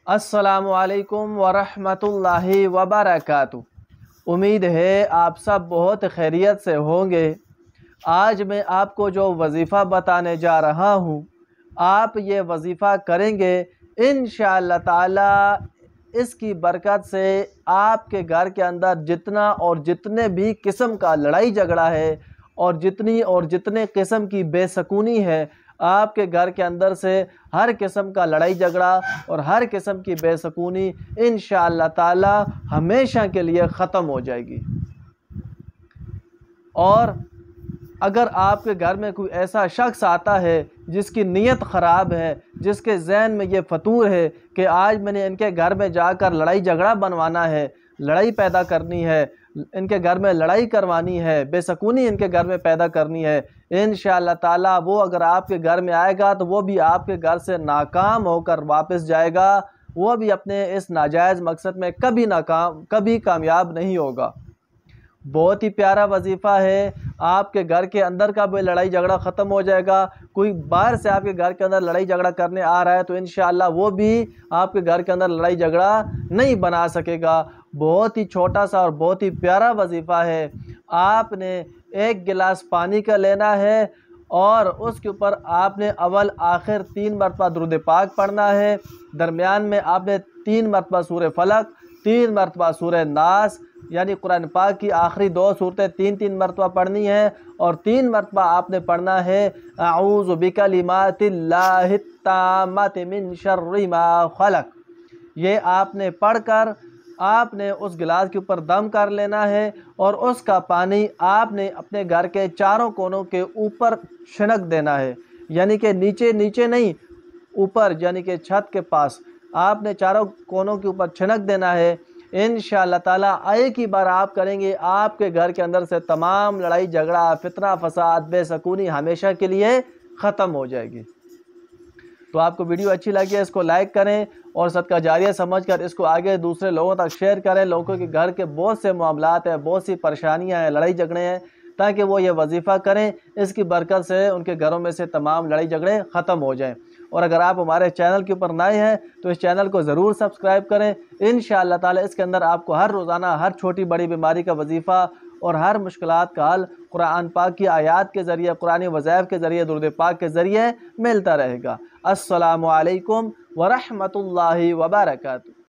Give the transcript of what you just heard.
السلام علیکم ورحمۃ اللہ وبرکاتہ۔ امید ہے آپ سب بہت خیریت سے ہوں گے۔ آج میں آپ کو جو وظیفہ بتانے جا رہا ہوں، آپ یہ وظیفہ کریں گے انشاءاللہ تعالی اس کی برکت سے آپ کے گھر کے اندر جتنے بھی قسم کا لڑائی جھگڑا ہے اور جتنے قسم کی بے سکونی ہے، آپ کے گھر کے اندر سے ہر قسم کا لڑائی جھگڑا اور ہر قسم کی بے سکونی انشاءاللہ تعالی ہمیشہ کے لیے ختم ہو جائے گی۔ اور اگر آپ کے گھر میں کوئی ایسا شخص آتا ہے جس کی نیت خراب ہے، جس کے ذہن میں یہ فطور ہے کہ آج میں نے ان کے گھر میں جا کر لڑائی جھگڑا بنوانا ہے، لڑائی پیدا کرنی ہے، ان کے گھر میں لڑائی کروانی ہے، بے سکونی ان کے گھر میں پیدا کرنی ہے، انشاءاللہ تعالی وہ اگر آپ کے گھر میں آئے گا تو وہ بھی آپ کے گھر سے ناکام ہو کر واپس جائے گا، وہ بھی اپنے اس ناجائز مقصد میں کبھی کامیاب نہیں ہوگا۔ بہت ہی پیارا وظیفہ ہے۔ آپ کے گھر کے اندر کا بھی لڑائی جھگڑا ختم ہو جائے گا۔ کوئی باہر سے آپ کے گھر کے اندر لڑائی جھگڑا کرنے آ رہا ہے تو انشاءاللہ وہ بھی آپ کے گھر کے اندر لڑائی جھگڑا نہیں بنا سکے گا۔ بہت ہی چھوٹا سا اور بہت ہی پیارا وظیفہ ہے۔ آپ نے ایک گلاس پانی کا لینا ہے اور اس کے اوپر آپ نے اول آخر 3 مرتبہ درود پاک پڑھنا ہے۔ درمیان میں آپ نے 3 مرتبہ سورہ فلق، 3 مرتبہ سورہ ناس، یعنی قرآن پاک کی آخری 2 صورتیں 3 مرتبہ پڑھنی ہے، اور 3 مرتبہ آپ نے پڑھنا ہے اعوذ بکلمات اللہ التامات من شر ما خلق۔ یہ آپ نے پڑھ کر آپ نے اس گلاس کے اوپر دم کر لینا ہے، اور اس کا پانی آپ نے اپنے گھر کے چاروں کونوں کے اوپر چھڑک دینا ہے، یعنی کہ نیچے نہیں، اوپر یعنی کہ چھت کے پاس آپ نے چاروں کونوں کے اوپر چھڑک دینا ہے۔ انشاءاللہ تعالی ایک ہی بار آپ کریں گے، آپ کے گھر کے اندر سے تمام لڑائی جھگڑا، فتنہ فساد، بے سکونی ہمیشہ کے لیے ختم ہو جائے گی۔ تو آپ کو ویڈیو اچھی لگی ہے اس کو لائک کریں اور صدقہ جاریہ سمجھ کر اس کو آگے دوسرے لوگوں تک شیئر کریں۔ لوگوں کے گھر کے بہت سے معاملات ہیں، بہت سی پریشانیاں ہیں، لڑائی جھگڑے ہیں، تاکہ وہ یہ وظیفہ کریں، اس کی برکت سے ان کے گھروں میں سے تمام لڑائی جھگڑے ختم ہو جائیں۔ اور اگر آپ ہمارے چینل کے اوپر نئے ہیں تو اس چینل کو ضرور سبسکرائب کریں۔ انشاءاللہ تعالی اس کے اندر آپ کو ہر روزانہ ہر چھوٹی بڑی بیماری کا وظیفہ اور ہر مشکلات کا حل قرآن پاک کی آیات کے ذریعے، قرآنی وظائف کے ذریعے، درود پاک کے ذریعے ملتا رہے گا۔ السلام علیکم ورحمۃ اللہ وبرکاتہ۔